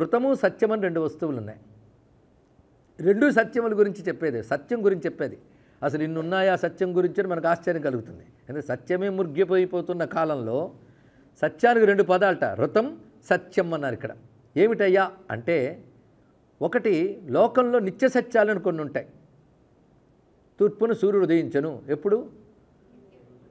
ఋతము సత్యం అని రెండు వస్తువులు ఉన్నాయి. రెండు సత్యముల గురించి చెప్పేది, సత్యం గురించి చెప్పేది. అసలు ఇన్నున్నాయా సత్యం గురించి అని మనకు ఆశ్చర్యం కలుగుతుంది. ఎందుకంటే సత్యమే మురిగిపోయిపోతున్న కాలంలో సత్యానికి రెండు పదాలట, ఋతం సత్యం అన్నారు. ఇక్కడ ఏమిటయ్యా అంటే, ఒకటి లోకంలో నిత్య సత్యాలను కొన్ని ఉంటాయి. తూర్పును సూర్యుడు ఉదయించను,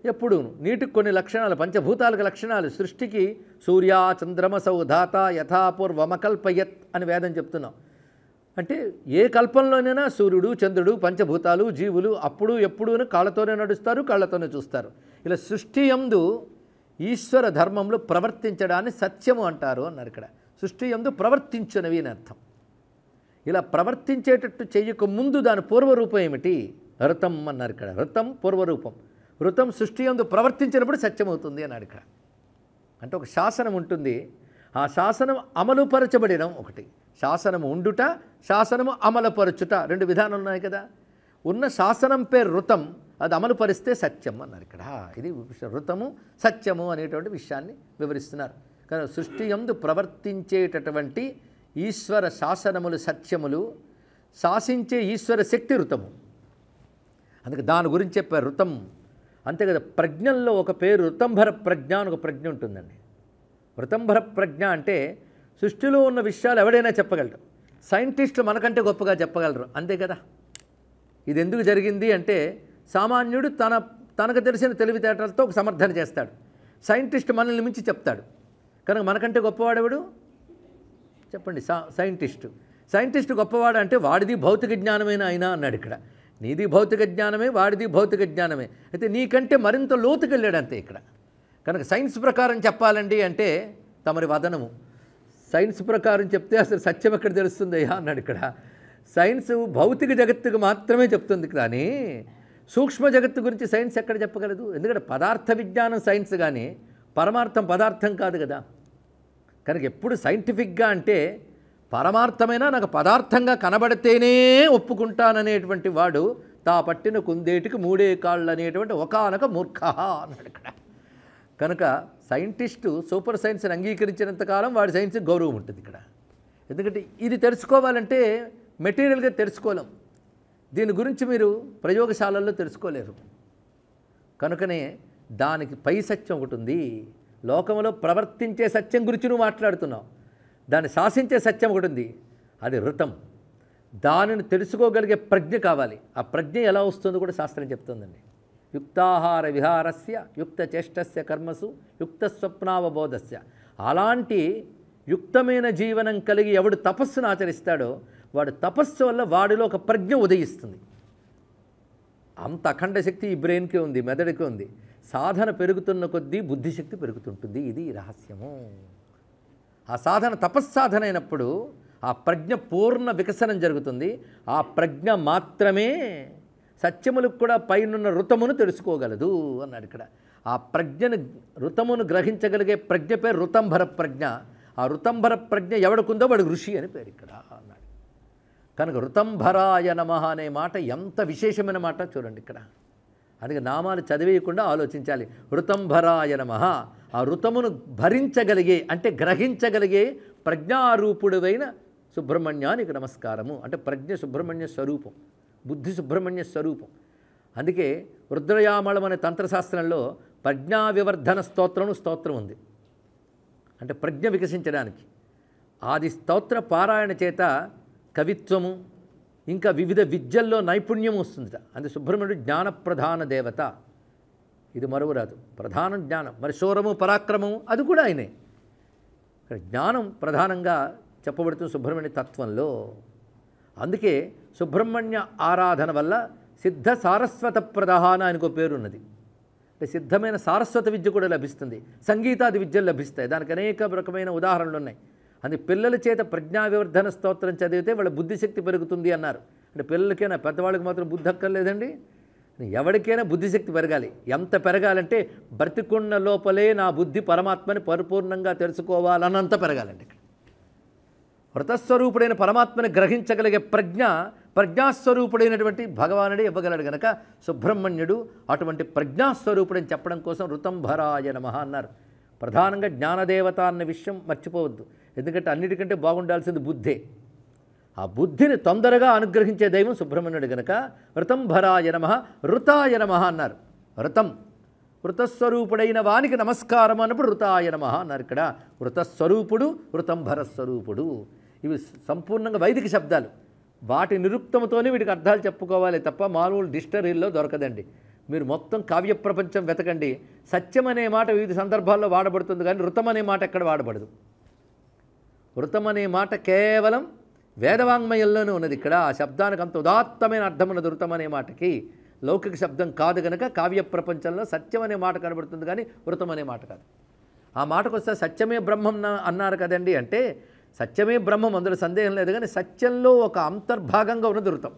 ఎప్పుడు నీటికి కొన్ని లక్షణాలు, పంచభూతాలకు లక్షణాలు. సృష్టికి సూర్య చంద్రమసౌ ధాత యథాపూర్వమకల్పయత్ అని వేదం చెప్తున్నాం. అంటే ఏ కల్పంలోనైనా సూర్యుడు చంద్రుడు పంచభూతాలు జీవులు అప్పుడు ఎప్పుడు కాళ్ళతోనే నడుస్తారు, కాళ్ళతోనే చూస్తారు. ఇలా సృష్టి యందు ఈశ్వర ధర్మంలో ప్రవర్తించడాన్ని సత్యము అంటారు అన్నారు. ఇక్కడ సృష్టి యందు ప్రవర్తించునవి అని అర్థం. ఇలా ప్రవర్తించేటట్టు చెయ్యక ముందు దాని పూర్వరూపం ఏమిటి? ఋతం అన్నారు. ఇక్కడ ఋతం పూర్వరూపం. ఋతం సృష్టి యందు ప్రవర్తించినప్పుడు సత్యమవుతుంది అన్నాడు. ఇక్కడ అంటే ఒక శాసనం ఉంటుంది, ఆ శాసనం అమలుపరచబడినం. ఒకటి శాసనము ఉండుట, శాసనము అమలుపరచుట, రెండు విధానాలు ఉన్నాయి కదా. ఉన్న శాసనం పేరు ఋతం, అది అమలుపరిస్తే సత్యం అన్నారు. ఇక్కడ ఇది ఋతము సత్యము అనేటువంటి విషయాన్ని వివరిస్తున్నారు. కానీ సృష్టి యందు ప్రవర్తించేటటువంటి ఈశ్వర శాసనములు సత్యములు, శాసించే ఈశ్వర శక్తి ఋతము. అందుకే దాని గురించి చెప్పారు ఋతం. అంతే కదా. ప్రజ్ఞల్లో ఒక పేరు ఋతంభర ప్రజ్ఞ అని ఒక ప్రజ్ఞ ఉంటుందండి. ఋతంభర ప్రజ్ఞ అంటే సృష్టిలో ఉన్న విషయాలు ఎవడైనా చెప్పగలరు. సైంటిస్టులు మనకంటే గొప్పగా చెప్పగలరు, అంతే కదా. ఇది ఎందుకు జరిగింది అంటే సామాన్యుడు తనకు తెలిసిన తెలివితేటలతో ఒక సమర్థన చేస్తాడు. సైంటిస్ట్ మనల్ని మించి చెప్తాడు. కనుక మనకంటే గొప్పవాడెవడు చెప్పండి? సైంటిస్ట్ గొప్పవాడు అంటే వాడిది భౌతిక జ్ఞానమైన అయినా అన్నాడు. ఇక్కడ నీది భౌతిక జ్ఞానమే, వాడిది భౌతిక జ్ఞానమే. అయితే నీకంటే మరింత లోతుకి వెళ్ళాడు అంతే. ఇక్కడ కనుక సైన్స్ ప్రకారం చెప్పాలండి అంటే తమరి వదనము. సైన్స్ ప్రకారం చెప్తే అసలు సత్యం ఎక్కడ తెలుస్తుందయ్యా అన్నాడు. ఇక్కడ సైన్స్ భౌతిక జగత్తుకు మాత్రమే చెప్తుంది, కానీ సూక్ష్మ జగత్తు గురించి సైన్స్ ఎక్కడ చెప్పగలదు? ఎందుకంటే పదార్థ విజ్ఞానం సైన్స్, కానీ పరమార్థం పదార్థం కాదు కదా. కనుక ఎప్పుడు సైంటిఫిక్గా అంటే పరమార్థమైనా నాకు పదార్థంగా కనబడితేనే ఒప్పుకుంటాననేటువంటి వాడు తా పట్టిన కుందేటికి మూడే కాళ్ళు అనేటువంటి ఒకానొక మూర్ఖ అన్నాడు ఇక్కడ. కనుక సైంటిస్టు సూపర్ సైన్స్ని అంగీకరించినంతకాలం వాడి సైన్స్కి గౌరవం ఉంటుంది ఇక్కడ. ఎందుకంటే ఇది తెలుసుకోవాలంటే మెటీరియల్గా తెలుసుకోలేం, దీని గురించి మీరు ప్రయోగశాలల్లో తెలుసుకోలేరు. కనుకనే దానికి పై సత్యం ఒకటి ఉంది. లోకంలో ప్రవర్తించే సత్యం గురించి నువ్వు మాట్లాడుతున్నావు, దాన్ని శాసించే సత్యం ఒకటి ఉంది, అది ఋతం. దానిని తెలుసుకోగలిగే ప్రజ్ఞ కావాలి. ఆ ప్రజ్ఞ ఎలా వస్తుందో కూడా శాస్త్రం చెప్తుందండి. యుక్తాహార విహారస్య యుక్త చేష్టస్య కర్మసు యుక్త స్వప్నావబోధస్య. అలాంటి యుక్తమైన జీవనం కలిగి ఎవడు తపస్సును ఆచరిస్తాడో వాడు తపస్సు వల్ల వాడిలో ఒక ప్రజ్ఞ ఉదయిస్తుంది. అంత అఖండ శక్తి ఈ బ్రెయిన్కే ఉంది, మెదడుకే ఉంది. సాధన పెరుగుతున్న కొద్దీ బుద్ధిశక్తి పెరుగుతుంటుంది. ఇది రహస్యము. ఆ సాధన తపస్సాధన అయినప్పుడు ఆ ప్రజ్ఞ పూర్ణ వికసనం జరుగుతుంది. ఆ ప్రజ్ఞ మాత్రమే సత్యములకు కూడా పైనున్న ఋతమును తెలుసుకోగలదు అన్నాడు ఇక్కడ. ఆ ప్రజ్ఞను ఋతమును గ్రహించగలిగే ప్రజ్ఞ పేరు ఋతంభర ప్రజ్ఞ. ఆ ఋతంభర ప్రజ్ఞ ఎవడుకుందో వాడు ఋషి అని పేరు ఇక్కడ అన్నాడు. కనుక ఋతంభరాయ నమః అనే మాట ఎంత విశేషమైన మాట చూడండి ఇక్కడ. అందుకే నామాలు చదివేయకుండా ఆలోచించాలి. ఋతంభరాయ నమః. ఆ ఋతమును భరించగలిగే అంటే గ్రహించగలిగే ప్రజ్ఞారూపుడువైన సుబ్రహ్మణ్యానికి నమస్కారము. అంటే ప్రజ్ఞ సుబ్రహ్మణ్య స్వరూపం, బుద్ధి సుబ్రహ్మణ్య స్వరూపం. అందుకే రుద్రయామళం అనే తంత్రశాస్త్రంలో ప్రజ్ఞా వివర్ధన స్తోత్రం ఉంది. అంటే ప్రజ్ఞ వికసించడానికి. ఆది స్తోత్ర పారాయణ చేత కవిత్వము ఇంకా వివిధ విద్యల్లో నైపుణ్యం వస్తుందిట. అది సుబ్రహ్మణ్యుడు జ్ఞానప్రధాన దేవత. ఇది మరువరాదు. ప్రధానం జ్ఞానం. మరి శూరము పరాక్రమము అది కూడా ఆయనే. జ్ఞానం ప్రధానంగా చెప్పబడుతుంది సుబ్రహ్మణ్య తత్వంలో. అందుకే సుబ్రహ్మణ్య ఆరాధన వల్ల సిద్ధ సారస్వత ప్రధాన ఆయనకు పేరున్నది. అంటే సిద్ధమైన సారస్వత విద్య కూడా లభిస్తుంది, సంగీతాది విద్యలు లభిస్తాయి. దానికి అనేక రకమైన ఉదాహరణలు ఉన్నాయి. అది పిల్లల చేత ప్రజ్ఞా వివర్ధన స్తోత్రం చదివితే వాళ్ళ బుద్ధిశక్తి పెరుగుతుంది అన్నారు. అంటే పిల్లలకైనా పెద్దవాళ్ళకి మాత్రం బుద్ధి అక్కర్లేదండి. ఎవరికైనా బుద్ధిశక్తి పెరగాలి. ఎంత పెరగాలంటే బ్రతికున్న లోపలే నా బుద్ధి పరమాత్మని పరిపూర్ణంగా తెలుసుకోవాలన్నంత పెరగాలండి. ఇక్కడ వృతస్వరూపుడైన పరమాత్మని గ్రహించగలిగే ప్రజ్ఞాస్వరూపుడైనటువంటి భగవానుడే ఇవ్వగలడు. గనక సుబ్రహ్మణ్యుడు అటువంటి ప్రజ్ఞాస్వరూపుడని చెప్పడం కోసం ఋతంభరాయ నమః అన్నారు. ప్రధానంగా జ్ఞానదేవత అన్న విషయం మర్చిపోవద్దు. ఎందుకంటే అన్నిటికంటే బాగుండాల్సింది బుద్ధే. ఆ బుద్ధిని తొందరగా అనుగ్రహించే దైవం సుబ్రహ్మణ్యుడు గనక ఋతంభరాయ నమః ఋతాయ నమః అన్నారు. ఋతం ఋతస్వరూపుడైన వానికి నమస్కారం అన్నప్పుడు ఋతాయ నమః అన్నారు. ఇక్కడ ఋతస్వరూపుడు, ఋతంభరస్వరూపుడు, ఇవి సంపూర్ణంగా వైదిక శబ్దాలు. వాటి నిరుక్తముతోనే వీటికి అర్థాలు చెప్పుకోవాలి తప్ప మామూలు డిక్షనరీల్లో దొరకదండి. మీరు మొత్తం కావ్య ప్రపంచం వెతకండి, సత్యం అనే మాట వివిధ సందర్భాల్లో వాడబడుతుంది, కానీ ఋతం అనే మాట ఎక్కడ వాడబడదు. ఋతం అనే మాట కేవలం వేదవాంగ్మయంలోనే ఉన్నది. ఇక్కడ ఆ శబ్దానికి అంత ఉదాత్తమైన అర్థం ఉన్నది ఋతం అనే మాటకి. లౌకిక శబ్దం కాదు కనుక కావ్య ప్రపంచంలో సత్యం అనే మాట కనబడుతుంది, కానీ ఋతం అనే మాట కాదు. ఆ మాటకు వస్తే సత్యమే బ్రహ్మం అన్నారు కదండి అంటే, సత్యమే బ్రహ్మం అందులో సందేహం లేదు, కానీ సత్యంలో ఒక అంతర్భాగంగా ఉన్నది ఋతం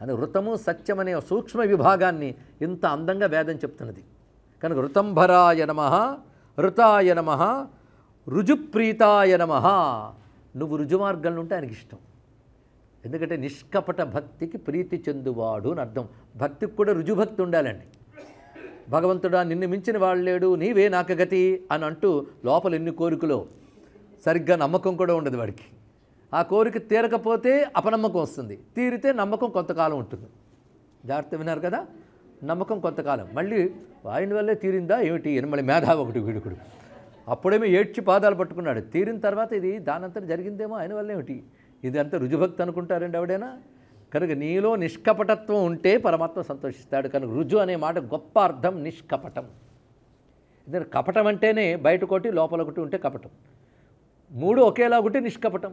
అని. ఋతము సత్యం అనే సూక్ష్మ విభాగాన్ని ఇంత అందంగా వేదం చెప్తున్నది కనుక ఋతంభరాయ నమః ఋతాయ నమః రుజుప్రీతాయ నమః. నువ్వు రుజుమార్గంలో ఉంటే ఆయనకి ఇష్టం. ఎందుకంటే నిష్కపట భక్తికి ప్రీతి చెందువాడు అని అర్థం. భక్తికి కూడా రుజుభక్తి ఉండాలండి. భగవంతుడా నిన్ను మించిన వాళ్ళు లేడు, నీవే నాకు గతి అని అంటూ లోపల ఎన్ని కోరికలో సరిగ్గా నమ్మకం కూడా ఉండదు వాడికి. ఆ కోరిక తీరకపోతే అపనమ్మకం వస్తుంది, తీరితే నమ్మకం కొంతకాలం ఉంటుంది. జాగ్రత్త విన్నారు కదా, నమ్మకం కొంతకాలం, మళ్ళీ ఆయన వల్లే తీరిందా ఏమిటి అని మళ్ళీ మేధావి ఒకటి వీడుకుడు. అప్పుడేమో ఏడ్చి పాదాలు పట్టుకున్నాడు, తీరిన తర్వాత ఇది దానంతా జరిగిందేమో ఆయన వల్ల ఏమిటి, ఇది అంతా రుజుభక్తి అనుకుంటారండి ఎవడైనా. కనుక నీలో నిష్కపటత్వం ఉంటే పరమాత్మ సంతోషిస్తాడు. కనుక రుజు అనే మాట గొప్ప అర్థం నిష్కపటం. ఎందుకంటే కపటం అంటేనే బయటకొకటి లోపల ఒకటి ఉంటే కపటం, మూడు ఒకేలా ఉంటే నిష్కపటం.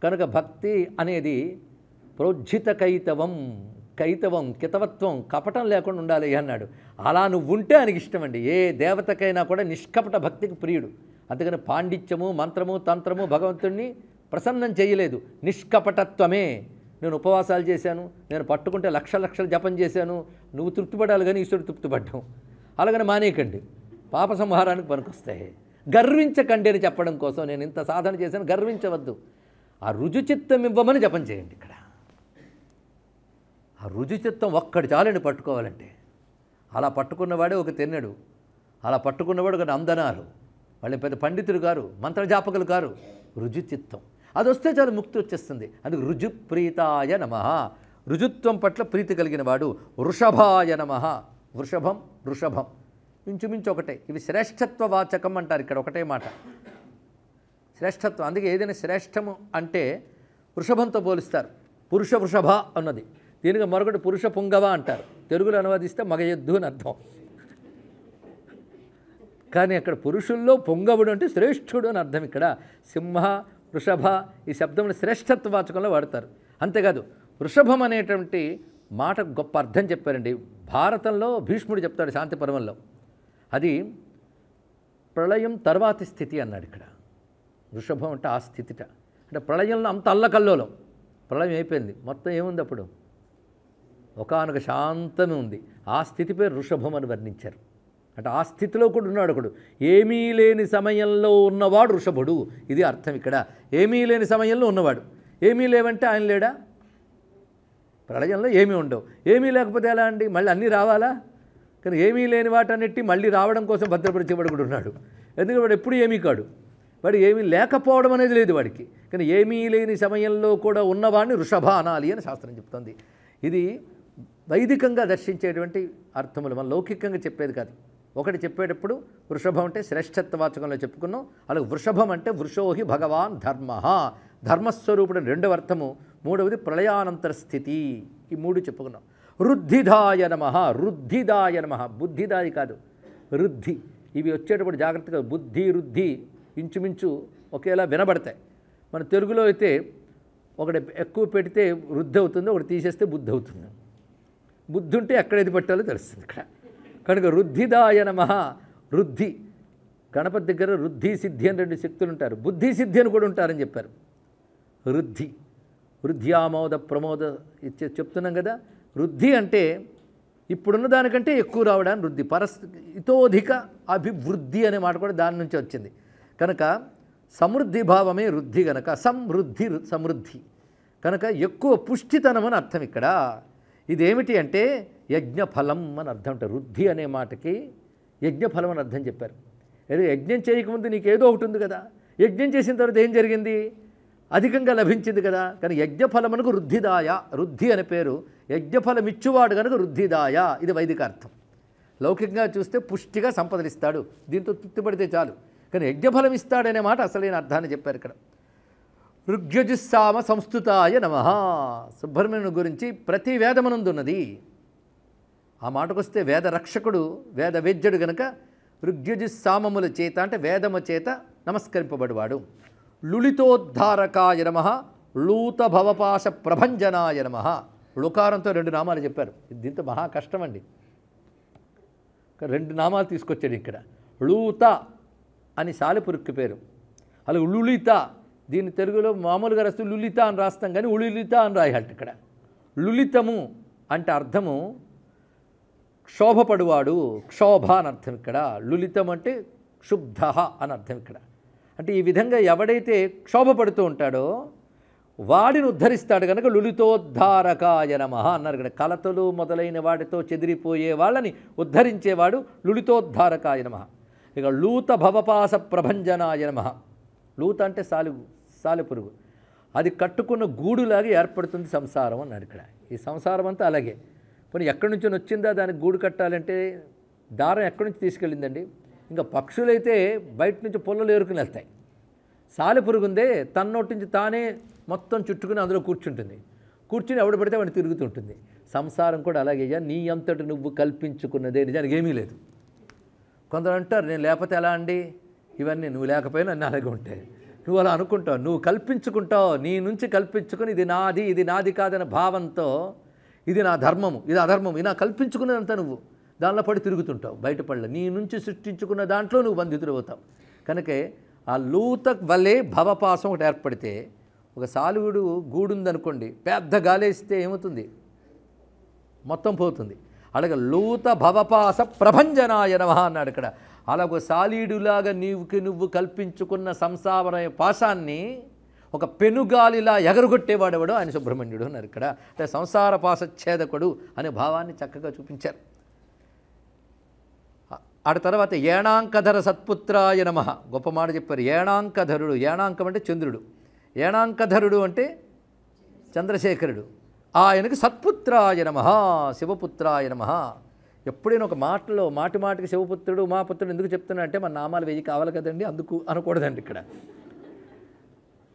కనుక భక్తి అనేది ప్రోజ్జిత కైతవం, కైతవం కితవత్వం, కపటం లేకుండా ఉండాలి అన్నాడు. అలా నువ్వు ఉంటే ఆయనకి ఇష్టమండి. ఏ దేవతకైనా కూడా నిష్కపట భక్తికి ప్రియుడు. అందుకని పాండిత్యము మంత్రము తంత్రము భగవంతుడిని ప్రసన్నం చేయలేదు. నిష్కపటత్వమే. నేను ఉపవాసాలు చేశాను, నేను పట్టుకుంటే లక్షల జపం చేశాను, నువ్వు తృప్తిపడాలి కానీ ఈశ్వరుడు తృప్తిపడ్డాం. అలాగని మానేయకండి, పాప సంహారానికి పనికొస్తాయి. గర్వించకండి అని చెప్పడం కోసం నేను ఇంత సాధన చేశాను, గర్వించవద్దు. ఆ రుజుచిత్తం ఇవ్వమని జపం చేయండి. ఇక్కడ ఆ రుజుచిత్తం ఒక్కడి చాలండి పట్టుకోవాలంటే. అలా పట్టుకున్నవాడే ఒక తెన్నడు, అలా పట్టుకున్నవాడు ఒక అందనాలు, వాళ్ళు పెద్ద పండితులు కారు, మంత్రజాపకులు కారు. రుజుచిత్తం అది వస్తే చాలు, ముక్తి వచ్చేస్తుంది. అందుకు రుజుప్రీతాయ నమః, రుజుత్వం పట్ల ప్రీతి కలిగిన వాడు. వృషభాయ నమః, వృషభం వృషభం ఇంచుమించు ఒకటే. ఇవి శ్రేష్ఠత్వ వాచకం అంటారు. ఇక్కడ ఒకటే మాట శ్రేష్ఠత్వం. అందుకే ఏదైనా శ్రేష్టము అంటే వృషభంతో పోలుస్తారు. పురుష వృషభ అన్నది, దీనికి మరొకటి పురుష పుంగవ అంటారు. తెలుగులో అనువదిస్తే మగ ఎద్దు అని అర్థం. కానీ అక్కడ పురుషుల్లో పొంగవుడు అంటే శ్రేష్ఠుడు అని అర్థం. ఇక్కడ సింహ వృషభ ఈ శబ్దంలో శ్రేష్ఠత్వ వాచకంలో వాడతారు. అంతేకాదు వృషభం అనేటువంటి మాట గొప్ప అర్థం చెప్పారండి. భారతంలో భీష్ముడు చెప్తాడు శాంతి పర్వంలో, అది ప్రళయం తర్వాతి స్థితి అన్నాడు. ఇక్కడ వృషభం అంటే ఆ స్థితిట. అంటే ప్రళయంలో అంత అల్లకల్లోలం, ప్రళయం అయిపోయింది, మొత్తం ఏముంది అప్పుడు, ఒకానొక శాంతమే ఉంది. ఆ స్థితి పేరు వృషభం అని వర్ణించారు. అంటే ఆ స్థితిలో కూడా ఉన్నాడు ఒకడు. ఏమీ లేని సమయంలో ఉన్నవాడు వృషభుడు, ఇది అర్థం. ఇక్కడ ఏమీ లేని సమయంలో ఉన్నవాడు. ఏమీ లేవంటే ఆయన లేడా? ప్రళయంలో ఏమీ ఉండవు. ఏమీ లేకపోతే ఎలా అండి, మళ్ళీ అన్నీ రావాలా? కానీ ఏమీ లేని వాటన్నిటి మళ్ళీ రావడం కోసం భద్రపరిచేవాడు కూడా ఉన్నాడు. ఎందుకంటే వాడు ఎప్పుడు ఏమీ కాడు, వాడు ఏమీ లేకపోవడం అనేది లేదు వాడికి. కానీ ఏమీ లేని సమయంలో కూడా ఉన్నవాడిని వృషభ అనాలి అని శాస్త్రం చెప్తుంది. ఇది వైదికంగా దర్శించేటువంటి అర్థములు, మన లౌకికంగా చెప్పేది కాదు. ఒకటి చెప్పేటప్పుడు వృషభం అంటే శ్రేష్ఠత్వవాచకంలో చెప్పుకున్నాం. అలాగే వృషభం అంటే వృషోహి భగవాన్ ధర్మ, ధర్మస్వరూపుడు రెండవ అర్థము. మూడవది ప్రళయానంతర స్థితి. ఈ మూడు చెప్పుకున్నాం. రుద్ధిదాయ నమః, రుద్ధిదాయ నమః, బుద్ధిదాయి కాదు రుద్ధి. ఇవి వచ్చేటప్పుడు జాగ్రత్తగా బుద్ధి రుద్ధి ఇంచుమించు ఒకేలా వినబడతాయి. మన తెలుగులో అయితే ఒకటి ఎక్కువ పెడితే వృద్ధి అవుతుంది, ఒకటి తీసేస్తే బుద్ధి అవుతుంది. బుద్ధి ఉంటే ఎక్కడేది పెట్టాలో తెలుస్తుంది ఇక్కడ. కనుక రుద్ధిదాయ నమః, రుద్ధి. గణపతి దగ్గర రుద్ధి సిద్ధి అని రెండు శక్తులు ఉంటారు, బుద్ధి సిద్ధి అని కూడా ఉంటారని చెప్పారు. రుద్ధి వృద్ధ్యామోద ప్రమోద చెప్తున్నాం కదా. వృద్ధి అంటే ఇప్పుడున్న దానికంటే ఎక్కువ రావడానికి వృద్ధి. ఇతోధిక అభివృద్ధి అనే మాట కూడా దాని నుంచి వచ్చింది. కనుక సమృద్ధి భావమే వృద్ధి. కనుక సమృద్ధి సమృద్ధి కనుక ఎక్కువ పుష్టితనం అని అర్థం. ఇక్కడ ఇదేమిటి అంటే యజ్ఞఫలం అని అర్థం. అంటే వృద్ధి అనే మాటకి యజ్ఞఫలం అని అర్థం చెప్పారు. ఏదో యజ్ఞం చేయకముందు నీకు ఏదో ఒకటి ఉంది కదా, యజ్ఞం చేసిన తర్వాత ఏం జరిగింది? అధికంగా లభించింది కదా. కానీ యజ్ఞఫలమునకు వృద్ధిదాయ, వృద్ధి అనే పేరు. యజ్ఞఫలమిచ్చువాడు కనుక వృద్ధిదాయ, ఇది వైదిక అర్థం. లౌకికంగా చూస్తే పుష్టిగా సంపదలిస్తాడు, దీంతో తృప్తిపడితే చాలు. కానీ యజ్ఞఫలం ఇస్తాడనే మాట అసలైన అర్థాన్ని చెప్పారు ఇక్కడ. ఋగ్యజుస్సామ సంస్థుతాయ నమః. సుబ్రహ్మణ్యుని గురించి ప్రతి వేదమనందున్నది. ఆ మాటకొస్తే వేద రక్షకుడు, వేద వేద్యుడు గనక ఋగ్యజుస్సామముల చేత అంటే వేదము చేత నమస్కరింపబడివాడు. లులితోద్ధారకాయ నమః, లూత భవపాశ ప్రభంజనాయ నమః. లుకారంతో 2 నామాలు చెప్పారు. దీంతో మహా కష్టం అండి. 2 నామాలు తీసుకొచ్చాడు ఇక్కడ. లూత అని సాలెపురుక్కి పేరు, అలాగే లులిత, దీన్ని తెలుగులో మామూలుగా రాస్తే లులిత అని రాస్తాం కానీ ఉళిలిత అని రాయాలి ఇక్కడ. లులితము అంటే అర్థము క్షోభపడువాడు, క్షోభ అని అర్థం ఇక్కడ. లులితం అంటే క్షుబ్ధ అని అర్థం ఇక్కడ. అంటే ఈ విధంగా ఎవడైతే క్షోభపడుతూ ఉంటాడో వాడిని ఉద్ధరిస్తాడు కనుక లులితోద్ధారకాయ నమః అన్నారు ఇక్కడ. కలతలు మొదలైన వాటితో చెదిరిపోయే వాళ్ళని ఉద్ధరించేవాడు లులితోద్ధారకాయ నమః. ఇక లూత భవపాస ప్రభంజనాయ నమః. లూత అంటే సాలెపురుగు, అది కట్టుకున్న గూడులాగా ఏర్పడుతుంది సంసారం అన్నాడు ఇక్కడ. ఈ సంసారం అంతా అలాగే. పోనీ ఎక్కడి నుంచి వచ్చిందా దానికి గూడు కట్టాలంటే దారం ఎక్కడి నుంచి తీసుకెళ్ళిందండి? ఇంకా పక్షులైతే బయట నుంచి పుల్లలు ఏరుకుని వెళ్తాయి. సాలెపురుగు ఉందే తన నోటి నుంచి తానే మొత్తం చుట్టుకుని అందులో కూర్చుంటుంది. కూర్చుని ఎవడు పడితే వాడిని తిరుగుతుంటుంది. సంసారం కూడా అలాగే, నీ అంతటి నువ్వు కల్పించుకున్నదే, నిజానికి ఏమీ లేదు. కొందరు అంటారు నేను లేకపోతే ఎలా అండి, ఇవన్నీ నువ్వు లేకపోయినా అన్నీ అలాగే ఉంటాయి. నువ్వు అలా అనుకుంటావు, నువ్వు కల్పించుకుంటావు, నీ నుంచి కల్పించుకుని ఇది నాది కాదనే భావంతో ఇది నా ధర్మము, ఇది అధర్మము, ఇది నా కల్పించుకున్నదంతా నువ్వు దానిలో పడి తిరుగుతుంటావు. బయటపడలే, నీ నుంచి సృష్టించుకున్న దాంట్లో నువ్వు బంధితుడు అవుతావు. కనుకే ఆ లూత వల్లే భవపాసం ఒకటి ఏర్పడితే, ఒక సాలువుడు గూడుందనుకోండి, పెద్ద గాలేస్తే ఏమవుతుంది? మొత్తం పోతుంది. అలాగే లూత భవపాస ప్రభంజనాయ నమః అన్నాడు ఇక్కడ. అలాగ సాలీడులాగా నువ్వు కల్పించుకున్న సంసార పాశాన్ని ఒక పెనుగాలిలా ఎగరగొట్టేవాడెవడో ఆయన సుబ్రహ్మణ్యుడు అన్నారు ఇక్కడ. అంటే సంసార పాశఛేదకుడు అనే భావాన్ని చక్కగా చూపించారు. ఆ తర్వాత ఏణాంకధర సత్పుత్రాయ నమః, గొప్ప మాట చెప్పారు. ఏణాంకధరుడు, ఏణాంకం అంటే చంద్రుడు, ఏణాంకధరుడు అంటే చంద్రశేఖరుడు. ఆయనకి సత్పుత్రాయ నమః, శివపుత్రాయ నమః. ఎప్పుడైనా ఒక మాటలో మాటికి శివపుత్రుడు ఉమాపుత్రుడు ఎందుకు చెప్తున్నా అంటే మన నామాలు 1000 కావాలి కదండి, అందుకు అనకూడదండి ఇక్కడ.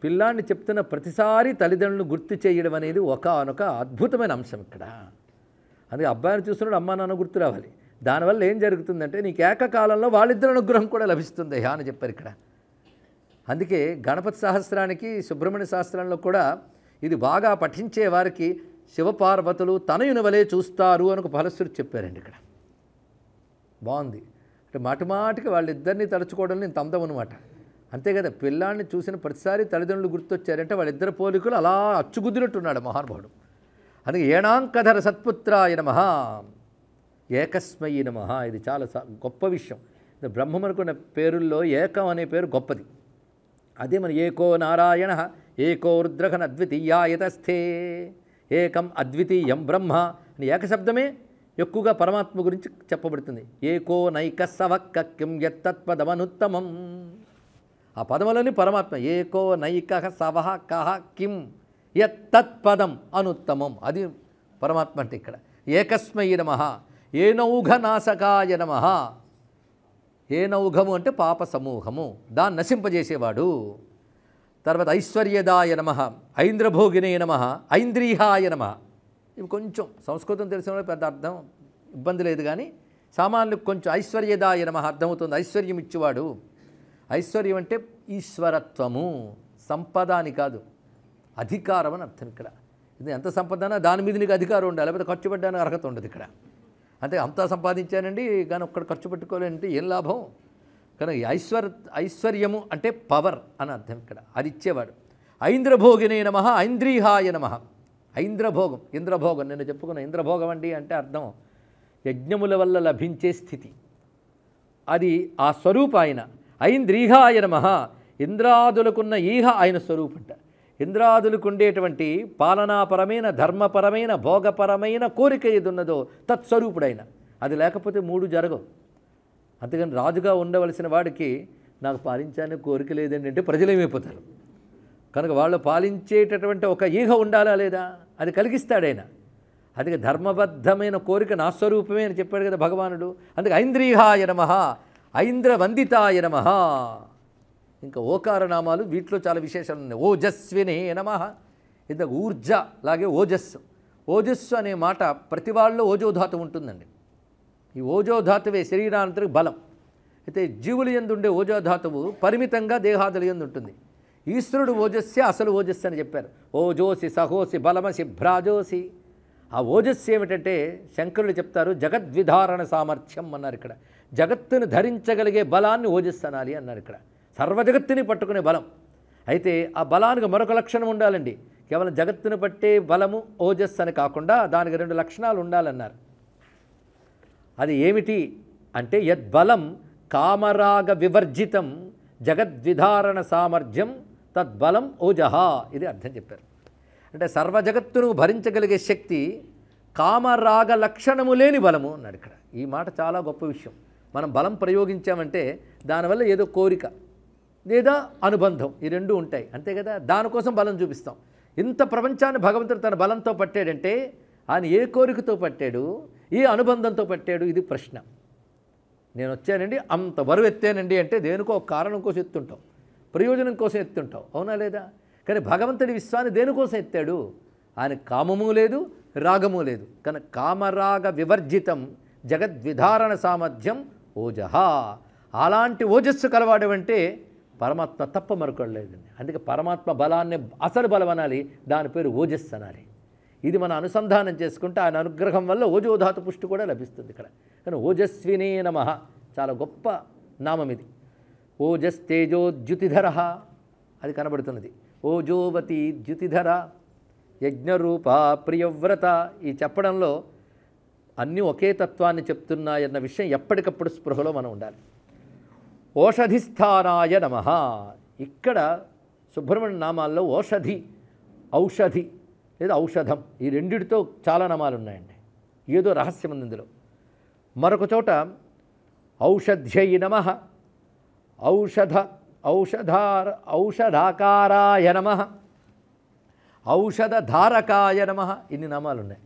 పిల్లాన్ని చెప్తున్న ప్రతిసారి తల్లిదండ్రులను గుర్తు చేయడం అనేది ఒకానొక అద్భుతమైన అంశం ఇక్కడ. అందుకే అబ్బాయిని చూస్తున్నాడు అమ్మా నాన్న గుర్తు రావాలి. దానివల్ల ఏం జరుగుతుందంటే నీకు ఏకకాలంలో వాళ్ళిద్దరి అనుగ్రహం కూడా లభిస్తుంది అని చెప్పారు ఇక్కడ. అందుకే గణపతి సహస్రానికి సుబ్రహ్మణ్య శాస్త్రంలో కూడా ఇది బాగా పఠించే వారికి శివపార్వతులు తనయుని వలె చూస్తారు అని ఒక ఫలశ్రుతి చెప్పారండి ఇక్కడ. బాగుంది. అంటే మాటికి వాళ్ళిద్దరినీ తలుచుకోవడం నేను తందం అనమాట. అంతే కదా, పిల్లాన్ని చూసిన ప్రతిసారి తల్లిదండ్రులు గుర్తొచ్చారంటే వాళ్ళిద్దరు పోలికలు అలా అచ్చుగుద్దినట్టున్నాడు మహానుభావుడు. అందుకే ఏణాంకధర సత్పుత్రాయ నమః, ఏకస్మై నమః. ఇది చాలా గొప్ప విషయం. బ్రహ్మమునకున్న పేరుల్లో ఏకం అనే పేరు గొప్పది. అదే మన ఏకో నారాయణ ఏకో రుద్రఘన అద్వితీయాయతస్థే ఏకం అద్వితీయం బ్రహ్మ అని ఏకశబ్దమే ఎక్కువగా పరమాత్మ గురించి చెప్పబడుతుంది. ఏకో నైక సవక్క కిం యత్తత్పదమనుత్తమం. ఆ పదములని పరమాత్మ. ఏకో నైక సవహ కహ కిం యత్తత్పదం అనుత్తమం, అది పరమాత్మ అంటే ఇక్కడ. ఏకస్మై నమః, ఏనౌఘనాశకాయ నమః. ఏనౌఘము అంటే పాప సమూహము, దాన్ని నశింపజేసేవాడు. తర్వాత ఐశ్వర్యదాయ నమః, ఐంద్రభోగినే నమః, ఐంద్రీహాయ నమః. ఇవి కొంచెం సంస్కృతం తెలిసిన పెద్ద అర్థం ఇబ్బంది లేదు, కానీ సామాన్యులకు కొంచెం ఐశ్వర్యదాయ నమః అర్థమవుతుంది. ఐశ్వర్యం ఇచ్చేవాడు. ఐశ్వర్యం అంటే ఈశ్వరత్వము, సంపద అని కాదు, అధికారం అని అర్థం ఇక్కడ. ఇది ఎంత సంపదనా దాని మీద నీకు అధికారం ఉండాలి, లేకపోతే ఖర్చు పెట్టడానికి అర్హత ఉండదు ఇక్కడ. అంతే, అంతా సంపాదించానండి కానీ ఒక్కడ ఖర్చు పెట్టుకోవాలంటే ఏం లాభం? కనుక ఐశ్వర్యము అంటే పవర్ అని అర్థం ఇక్కడ, అది ఇచ్చేవాడు. ఐంద్రభోగినే నమః, ఐంద్రీహాయ నమః. ఐంద్రభోగం, ఇంద్రభోగం నేను చెప్పుకున్న ఇంద్రభోగం అండి అంటే అర్థం యజ్ఞముల వల్ల లభించే స్థితి, అది ఆ స్వరూప ఆయన. ఐంద్రీహాయ నమః, ఇంద్రాదులకున్న ఈహ ఆయన స్వరూపంట. ఇంద్రాదులకు ఉండేటువంటి పాలనాపరమైన ధర్మపరమైన భోగపరమైన కోరిక ఏది ఉన్నదో తత్స్వరూపుడైన, అది లేకపోతే 3 జరగవు. అందుకని రాజుగా ఉండవలసిన వాడికి నాకు పాలించాలని కోరిక లేదండి అంటే ప్రజలు ఏమైపోతారు. కనుక వాళ్ళు పాలించేటటువంటి ఒక ఈగ ఉండాలా లేదా, అది కలిగిస్తాడు ఆయన. అందుకే ధర్మబద్ధమైన కోరిక నా స్వరూపమే అని చెప్పాడు కదా భగవానుడు. అందుకే ఐంద్రియాయ నమః, ఐంద్రవందితాయ నమః. ఇంకా ఓకారనామాలు వీటిలో చాలా విశేషాలు ఉన్నాయి. ఓజస్వినే నమః, ఇంత ఊర్జ లాగే ఓజస్సు. ఓజస్సు అనే మాట ప్రతి వాళ్ళలో ఓజోధాతు ఉంటుందండి. ఈ ఓజోధాతువే శరీరాంతరికి బలం. అయితే జీవుల యందు ఉండే ఓజోధాతువు పరిమితంగా దేహాదుల యందు ఉంటుంది. ఈశ్వరుడు ఓజస్సే అసలు ఓజస్సు అని చెప్పారు. ఓజోసి సహోసి బలమసి భ్రాజోసి. ఆ ఓజస్సు ఏమిటంటే శంకరులు చెప్తారు జగద్విధారణ సామర్థ్యం అన్నారు. ఇక్కడ జగత్తును ధరించగలిగే బలాన్ని ఓజస్సు అనాలి అన్నారు. ఇక్కడ సర్వజగత్తుని పట్టుకునే బలం. అయితే ఆ బలానికి మరొక లక్షణం ఉండాలండి. కేవలం జగత్తును పట్టే బలము ఓజస్సు అని కాకుండా దానికి 2 లక్షణాలు ఉండాలన్నారు. అది ఏమిటి అంటే యద్బలం కామరాగ వివర్జితం జగద్విధారణ సామర్థ్యం తద్బలం ఓజహ. ఇది అర్థం చెప్పారు. అంటే సర్వజగత్తును భరించగలిగే శక్తి కామరాగ లక్షణము లేని బలము అన్నాడు ఇక్కడ. ఈ మాట చాలా గొప్ప విషయం. మనం బలం ప్రయోగించామంటే దానివల్ల ఏదో కోరిక లేదా అనుబంధం, ఈ 2 ఉంటాయి అంతే కదా. దానికోసం బలం చూపిస్తాం. ఇంత ప్రపంచాన్ని భగవంతుడు తన బలంతో పట్టాడంటే ఆయన ఏ కోరికతో పట్టాడు, ఏ అనుబంధంతో పట్టాడు, ఇది ప్రశ్న. నేను వచ్చానండి అంత బరువు ఎత్తానండి అంటే దేనికో ఒక కారణం కోసం ఎత్తుంటాం, ప్రయోజనం కోసం ఎత్తుంటాం, అవునా లేదా. కానీ భగవంతుడి విశ్వాన్ని దేనికోసం ఎత్తాడు, ఆయన కామము లేదు రాగము లేదు. కానీ కామరాగ వివర్జితం జగద్విధారణ సామర్థ్యం ఓజహ. అలాంటి ఓజస్సు కలవాడమంటే పరమాత్మ తప్ప మరొకలేదండి. అందుకే పరమాత్మ బలాన్ని అసలు బలం అనాలి, దాని పేరు ఓజస్సు అనాలి. ఇది మన అనుసంధానం చేసుకుంటే ఆయన అనుగ్రహం వల్ల ఓజోధాతు పుష్టి కూడా లభిస్తుంది ఇక్కడ. కానీ ఓజస్వినే నమః చాలా గొప్ప నామం ఇది. ఓజస్తేజోద్యుతిధర అది కనబడుతున్నది. ఓజోవతి ద్యుతిధర యజ్ఞరూప ప్రియవ్రత. ఈ చెప్పడంలో అన్నీ ఒకే తత్వాన్ని చెప్తున్నాయన్న విషయం ఎప్పటికప్పుడు స్పృహలో మనం ఉండాలి. ఓషధిస్థానాయ నమః. ఇక్కడ సుబ్రహ్మణ్య నామాల్లో ఓషధి, ఔషధి లేదా ఔషధం ఈ రెండిటితో చాలా నామాలు ఉన్నాయండి. ఏదో రహస్యం ఉంది ఇందులో. మరొక చోట ఔషధ్యై నమః, ఔషధాకారాయ నమః, ఔషధధారకాయ నమః. ఇన్ని నామాలు ఉన్నాయి.